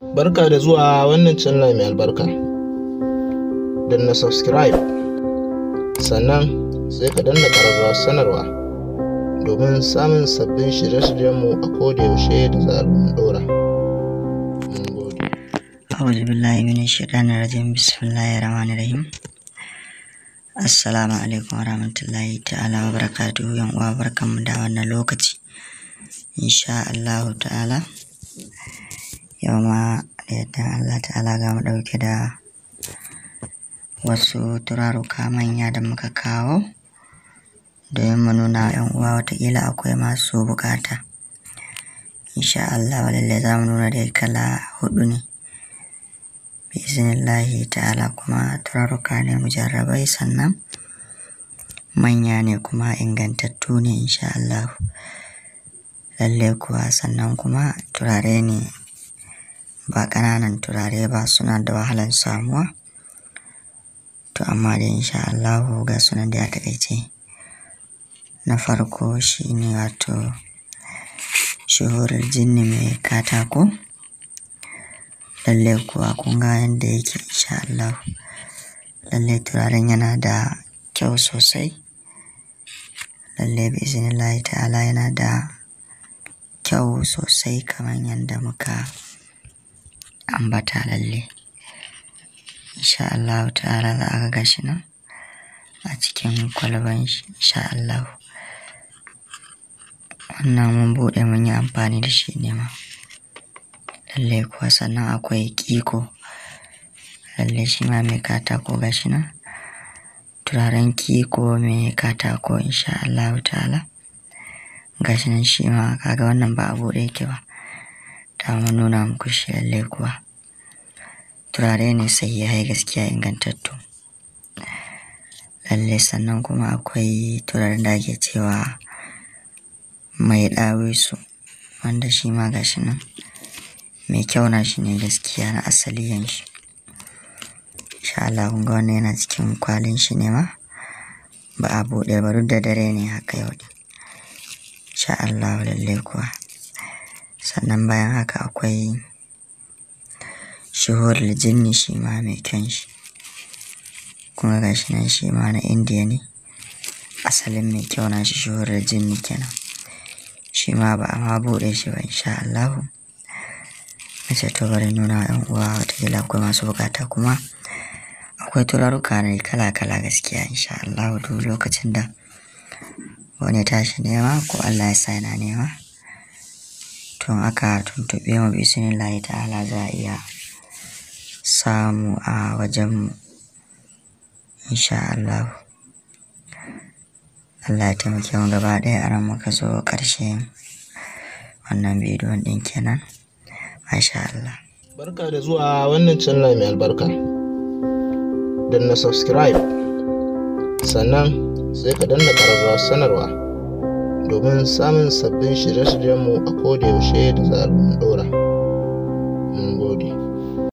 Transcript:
Barka da zuwa wannan channel mai albarka. Danna subscribe, sannan sai ka danna ƙararrawar sanarwa domin samun sabbin shirye-shiryenmu a kodayaushe da zarar mun ɗora. Mun gode. A'udhu billahi minash shaitanir rajim. Bismillahir rahmanir rahim. Assalamu alaikum warahmatullahi ta'ala wa barakatuhu. Yan uwa, barkanmu da wannan lokaci. Insha Allah ta'ala yau ma da yadda Allah ta'ala ga mu dauke da wasu turaruka manya da muka kawo domin mu nuna yan uwa watakila akwai masu bukata. Insha Allah lalle za mu nuna dai kala 4 ne bi iznillahi ta'ala, kuma turaruka ne mujarrabai sannan manya ne kuma ingantattu ne insha Allah lalle kuwa. Sannan kuma turare ne ba ƙananan turare ba, suna da wahalan samuwa, to amma dai insha Allah ga sunan da ya takaice. Na farko shine wato shuhurul jinni mai katako. Lalle kuwa kun ga yanda yake insha Allah. Lalle turaren yana da kyau sosai. Lalle bi iznillahi ta'ala yana da kyau sosai kamar yanda muka ambata. Lalle insha Allah ta'ala za a ga shi nan a cikin kwalban shi insha Allah. Wannan mun bude mun yi amfani da shi ne ma. Lalle kuwa sannan akwai kiko. Lalle shi ma mai katako ga shi nan. Turaren kiko mai katako insha Allah ta'ala ga shi nan shi ma. Kaga wannan ba a bude yake ba, ta mun nuna muku shi. Lalle kuwa turare ne sai ya yi gaskiya ingantattu. Lalle sannan kuma akwai turaren da ake cewa mai ɗawisu, wanda shi ma ga shi nan mai kyau na shi ne gaskiya, na asaliyan shi insha Allah. kun ga wannan yana cikin kwalin shi ne ma, ba a bude ba, duk da dare ne haka yau din insha Allah. Lalle kuwa sannan bayan haka akwai shuhurul jinni, shi ma mai kyan shi, kuma ga shi nan shi ma na Indiya ne, asalin mai kyau na shi shuhurul jinni kenan. Shi ma ba a ma bude shi ba insha Allah. Nace to bari nuna yan uwa watakila akwai masu bukata, kuma akwai turaruka ne kala-kala gaskiya insha Allah. Duk lokacin da wani tashi nema ko Allah ya sa yana nema, to aka tuntube mu bi iznillahi ta'ala za a iya samu a wajenmu insha Allah. Allah ya taimake mu gaba ɗaya. A ran muka zo ƙarshen wannan bidiyon ɗin kenan. Masha Allah. Barka da zuwa wannan channel mai albarka. Danna subscribe, sannan sai ka danna ƙararrawar sanarwa domin samun sabbin shirye-shiryenmu a kodayaushe da zarar mun ɗora. Mun gode.